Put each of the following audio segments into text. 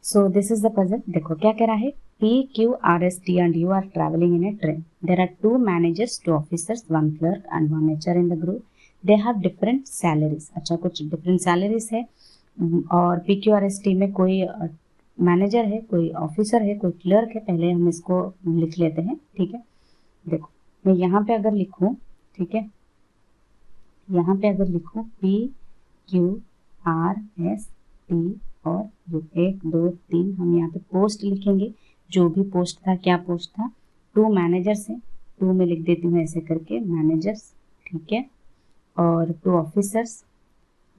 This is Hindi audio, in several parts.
So this is the puzzle. देखो क्या कह रहा है, P, Q, R, S, T and U are traveling in a train. There are 2 managers, 2 officers, 1 clerk and 1 HR in the group. They have different salaries. अच्छा, कुछ different salaries है और P, Q, R, S, T में कोई मैनेजर है, कोई ऑफिसर है, कोई क्लर्क है। पहले हम इसको लिख लेते हैं, ठीक है। देखो मैं यहाँ पे अगर लिखूँ, ठीक है, यहाँ पे अगर लिखूँ P, Q, R, S, T और जो 1 2 3 हम यहाँ पे पोस्ट लिखेंगे। जो भी पोस्ट था, क्या पोस्ट था, 2 मैनेजर्स हैं, 2 में लिख देती हूँ ऐसे करके मैनेजर्स, ठीक है। और 2 ऑफिसर्स,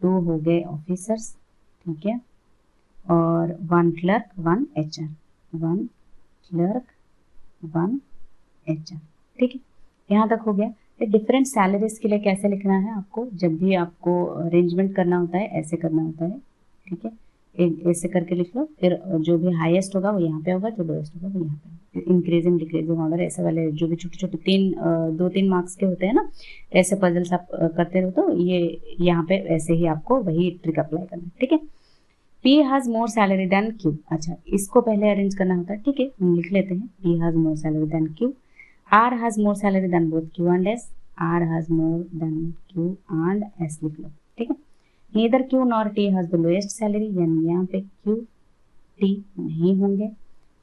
2 हो गए ऑफिसर्स, ठीक है। और 1 क्लर्क 1 HR, 1 क्लर्क 1 HR, ठीक है। यहाँ तक हो गया। डिफरेंट सैलरीज के लिए कैसे लिखना है आपको, जब भी आपको अरेंजमेंट करना होता है ऐसे करना होता है, ठीक है। ऐसे करके लिख लो, फिर जो भी हाईएस्ट होगा वो यहाँ पे होगा, जो लोएस्ट होगा वो यहाँ पे। इंक्रीजिंग डिक्रीजिंग ऑर्डर, ऐसे वाले जो भी छोटे छोटे 2-3 मार्क्स के होते हैं ना, ऐसे पजल्स आप करते रहो तो ये यहाँ पे ऐसे ही आपको वही ट्रिक अप्लाई करना है, ठीक है। P has more salary than Q। अच्छा, इसको पहले अरेंज करना होता है, ठीक है, हम लिख लेते हैं P has more salary than Q। R has more salary than both Q and S। R has more than Q and S लिख लो, ठीक है। Neither Q nor T has the lowest salary, यानी यहाँ पे Q T नहीं होंगे।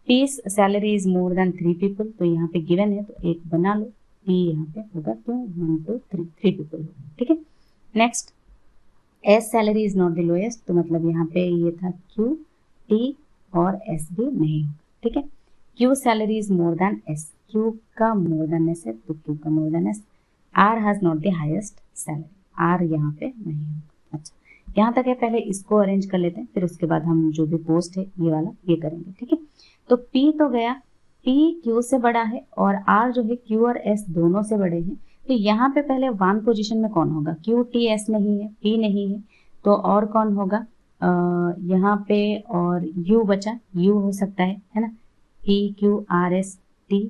P's salary is more than 3 people, तो यहाँ पे गिवन है तो एक बना लो। P यहाँ पे होगा तो 1 2 3 people होगा, ठीक है। Next, S salary is not the lowest, तो मतलब यहाँ पे ये था Q, T और S भी नहीं होगा, ठीक है। Q salary is more than S, Q का मोर देन S है तो Q का more than S। R has not the highest salary, R यहाँ पे नहीं होगा। अच्छा, यहाँ तक है। पहले इसको अरेंज कर लेते हैं, फिर उसके बाद हम जो भी पोस्ट है ये वाला ये करेंगे, ठीक है। तो P तो गया, P Q से बड़ा है और R जो है Q और S दोनों से बड़े हैं। तो यहाँ पे पहले 1 पोजीशन में कौन होगा, Q T S नहीं है, P नहीं है, तो और कौन होगा यहाँ पे, और U बचा, U हो सकता है ना। P Q R S T,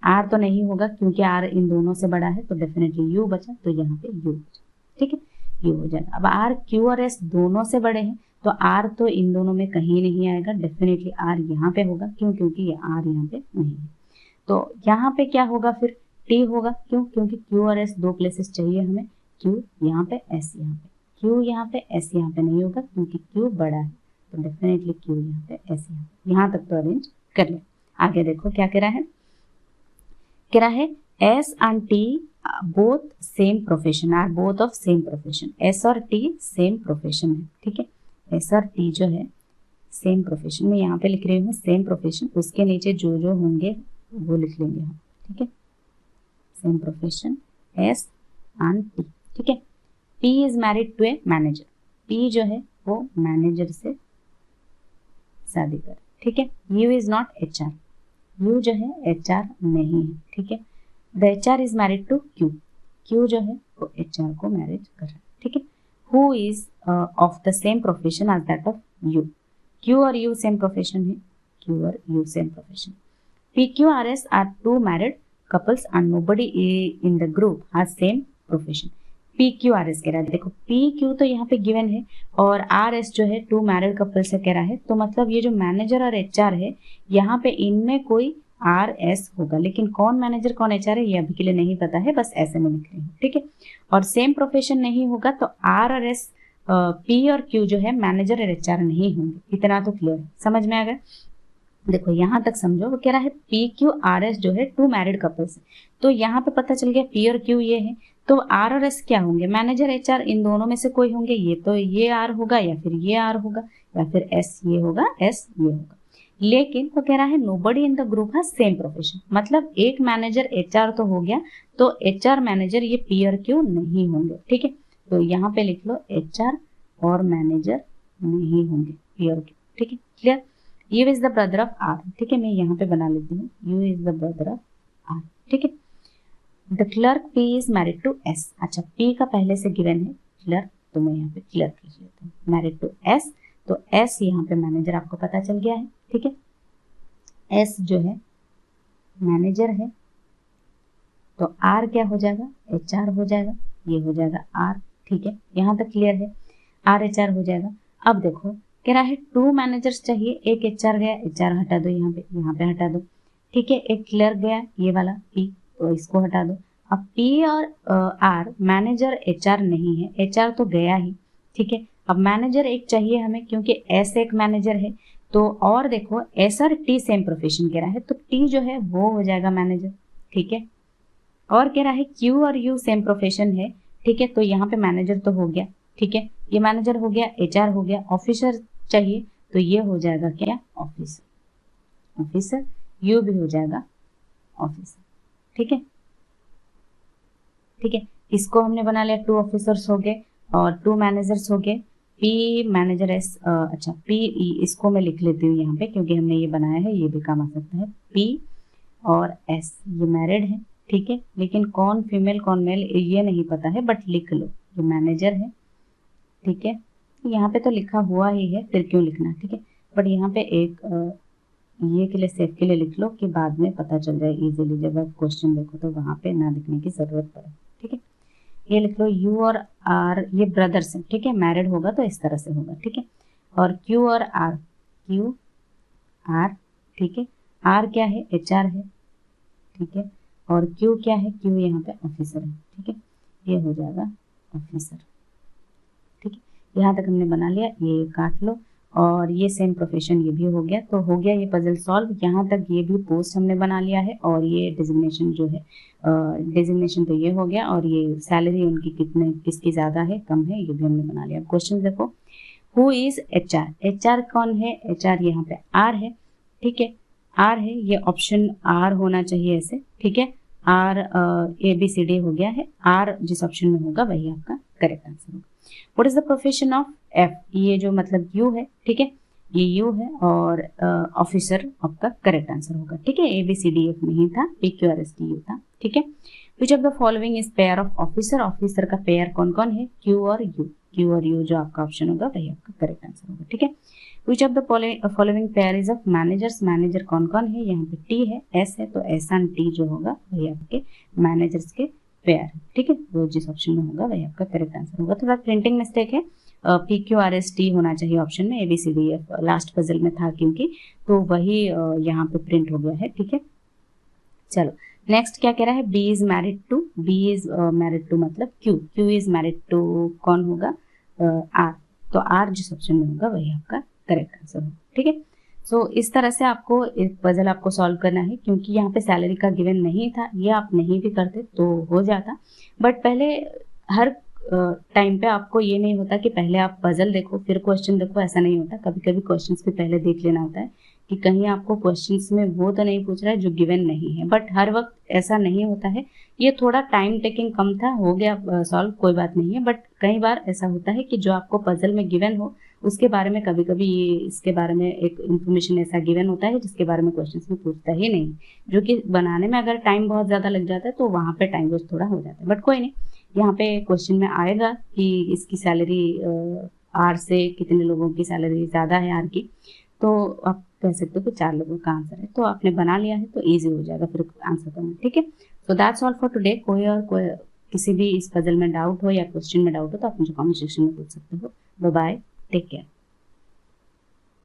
R तो नहीं होगा क्योंकि R इन दोनों से बड़ा है, तो डेफिनेटली U बचा, तो यहाँ पे U बचा, ठीक है, U हो जाएगा। अब R Q और S दोनों से बड़े हैं तो R तो इन दोनों में कहीं नहीं आएगा, डेफिनेटली R यहाँ पे होगा, क्यों, क्योंकि ये R यहाँ पे नहीं है। तो यहाँ पे क्या होगा फिर, T होगा, क्यों, क्योंकि Q और S 2 प्लेसेस चाहिए हमें, Q यहाँ पे S यहाँ पे, Q यहाँ पे S यहाँ पे नहीं होगा क्योंकि Q बड़ा है, तो डेफिनेटली Q यहाँ पे S यहाँ पे। यहाँ तक तो अरेंज कर ले। आगे देखो क्या कह रहा है, कह रहा है S and T both same profession, are both of same profession. S और T सेम प्रोफेशन है, ठीक है। S और T जो है सेम प्रोफेशन, मैं यहाँ पे लिख रही हूँ सेम प्रोफेशन, उसके नीचे जो जो होंगे वो लिख लेंगे हम, ठीक है। Same profession S and T, ठीक है। P is married to a manager, P जो है वो मैनेजर से शादी कर, ठीक है। U is not HR, U जो है HR नहीं है, ठीक है। The HR is married to Q, Q जो है वो HR को मैरिज कर रहा है, ठीक है। Who is of the same profession as that of U, Q और U सेम प्रोफेशन है, Q और U same profession. P Q R S are 2 married couples and nobody in the group has same profession। P Q R S कह रहा है, देखो P Q तो यहाँ पे गिवन है और R S जो है 2 मैरिड कपल से कह रहा है, तो मतलब ये जो मैनेजर और HR है यहाँ पे इनमें कोई R S होगा, लेकिन कौन मैनेजर कौन HR है ये अभी के लिए नहीं पता है, बस ऐसे में लिख रही हूँ, ठीक है। और सेम प्रोफेशन नहीं होगा तो R और S P और Q जो है मैनेजर और HR नहीं होंगे, इतना तो क्लियर है, समझ में आ गया। देखो यहाँ तक समझो, वो कह रहा है P Q R S जो है 2 मैरिड कपल्स है, तो यहाँ पे पता चल गया P और Q ये है, तो R और S क्या होंगे, मैनेजर HR इन दोनों में से कोई होंगे, ये तो ये R होगा या फिर ये R होगा या फिर S ये होगा, S ये होगा। लेकिन वो कह रहा है नोबडी इन द ग्रुप है सेम प्रोफेशन, मतलब एक मैनेजर HR तो हो गया, तो HR मैनेजर ये P और Q नहीं होंगे, ठीक है। तो यहाँ पे लिख लो HR और मैनेजर नहीं होंगे P और Q, ठीक है, clear. U is the brother of R, ठीक है, मैं यहाँ पे बना लेती हूँ U is the brother of R, ठीक है। The clerk P is married to S, अच्छा P का पहले से गिवन है क्लर्क, तो मैं यहाँ पे क्लर्क लिख लेती हूँ, मैरिड टू S, तो S यहाँ पे मैनेजर आपको पता चल गया है, ठीक है। S जो है मैनेजर है, तो R क्या हो जाएगा, HR हो जाएगा, ये हो जाएगा R, ठीक है, यहाँ तक क्लियर है, R HR हो जाएगा। अब देखो कह रहा है 2 मैनेजर्स चाहिए, एक एचआर गया, एचआर हटा दो यहाँ पे हटा दो, ठीक है। एक क्लर्क गया, ये वाला पी, तो इसको हटा दो। अब पी और आर, मैनेजर एचआर नहीं है, एचआर तो गया ही, ठीक है। अब मैनेजर एक चाहिए हमें, क्योंकि एस एक मैनेजर है, तो और देखो एस और टी सेम प्रोफेशन कह रहा है, तो टी जो है वो हो जाएगा मैनेजर, ठीक है। और कह रहा है क्यू और यू सेम प्रोफेशन है, ठीक है, तो यहाँ पे मैनेजर तो हो गया, ठीक है, ये मैनेजर हो गया, एचआर हो गया, ऑफिसर चाहिए, तो ये हो जाएगा क्या, ऑफिसर, ऑफिसर, यू भी हो जाएगा ऑफिसर, ठीक है, ठीक है। इसको हमने बना लिया, 2 ऑफिसर्स हो गए और 2 मैनेजर्स हो गए, पी मैनेजर एस, अच्छा पी, इसको मैं लिख लेती हूँ यहाँ पे क्योंकि हमने ये बनाया है, ये भी काम आ सकता है। पी और एस ये मैरिड है, ठीक है, लेकिन कौन फीमेल कौन मेल ये नहीं पता है, बट लिख लो ये मैनेजर है, ठीक है। यहाँ पे तो लिखा हुआ ही है, फिर क्यों लिखना, ठीक है, बट यहाँ पे एक ये के लिए सेफ के लिए लिख लो कि बाद में पता चल जाए इजीली, जब आप क्वेश्चन देखो तो वहाँ पे ना लिखने की जरूरत पड़े, ठीक है। ये लिख लो यू और आर, ये ब्रदर्स हैं, ठीक है, मैरिड होगा तो इस तरह से होगा, ठीक है। और क्यू और आर, क्यू आर, ठीक है, आर क्या है, एचआर है, ठीक है, और क्यू क्या है, क्यू यहाँ पे ऑफिसर है, ठीक है, ये हो जाएगा ऑफिसर, ठीक है। यहाँ तक हमने बना लिया, ये काट लो, और ये सेम प्रोफेशन ये भी हो गया, तो हो गया ये पजल सॉल्व। यहाँ तक ये भी पोस्ट हमने बना लिया है, और ये डिजिग्नेशन जो है, डिजिग्नेशन तो ये हो गया, और ये सैलरी उनकी कितने, किसकी ज़्यादा है कम है, ये भी हमने बना लिया। क्वेश्चन देखो, हु इज एचआर, एचआर कौन है, एचआर यहाँ पे आर है, ठीक है, आर है, ये ऑप्शन आर होना चाहिए ऐसे, ठीक है, R A B C D हो गया है, आर जिस ऑप्शन में होगा वही आपका करेक्ट आंसर होगा। What is the profession of F, ये जो मतलब यू है, ठीक है, ये यू है, और ऑफिसर आपका करेक्ट आंसर होगा, ठीक है। A B C D F नहीं था, P Q R S T U था, ठीक है। Which of the following is pair of officer, officer का पेयर कौन कौन है, क्यू और यू, क्यू और यू जो आपका ऑप्शन होगा वही आपका करेक्ट आंसर होगा, ठीक है। Which of the following pair is of managers, manager कौन कौन है, यहाँ पे टी है, एस है, तो एस एंड टी जो होगा वही आपके मैनेजर्स के पेयर है, ठीक है, वो जिस ऑप्शन में होगा वही आपका करेक्ट आंसर होगा। थोड़ा प्रिंटिंग मिस्टेक है, P Q R S T होना चाहिए ऑप्शन में, A B C D F last puzzle में था क्योंकि, तो वही यहाँ पे प्रिंट हो गया है, ठीक है। चलो नेक्स्ट क्या कह रहा है, B is married to, B is married to मतलब Q, Q is married to कौन होगा, आर, तो आर जिस ऑप्शन में होगा वही आपका करेक्ट आंसर होगा, ठीक है। सो इस तरह से आपको एक पजल आपको सॉल्व करना है, क्योंकि यहाँ पे सैलरी का गिवन नहीं था, ये आप नहीं भी करते तो हो जाता, बट पहले हर टाइम पे आपको ये नहीं होता कि पहले आप पजल देखो फिर क्वेश्चन देखो, ऐसा नहीं होता, कभी कभी क्वेश्चंस भी पहले देख लेना होता है कि कहीं आपको क्वेश्चंस में वो तो नहीं पूछ रहा है जो गिवन नहीं है, बट हर वक्त ऐसा नहीं होता है। ये थोड़ा टाइम टेकिंग कम था, हो गया सॉल्व, कोई बात नहीं है, बट कई बार ऐसा होता है कि जो आपको पजल में गिवन हो उसके बारे में कभी कभी ये इसके बारे में एक इन्फॉर्मेशन ऐसा गिवन होता है जिसके बारे में क्वेश्चंस में पूछता ही नहीं, जो कि बनाने में अगर टाइम बहुत ज़्यादा लग जाता है तो वहाँ पे टाइम वेस्ट थोड़ा हो जाता है, बट कोई नहीं, यहाँ पे क्वेश्चन में आएगा कि इसकी सैलरी आर से कितने लोगों की सैलरी ज़्यादा है आर की, तो आप कह सकते हो कि 4 लोगों का आंसर है, तो आपने बना लिया है तो ईजी हो जाएगा फिर आंसर करना, ठीक है। So that's all for today. कोई किसी भी इस पजल में डाउट हो या क्वेश्चन में डाउट हो तो आप मुझे कमेंट सेक्शन में पूछ सकते हो। Bye bye, take care.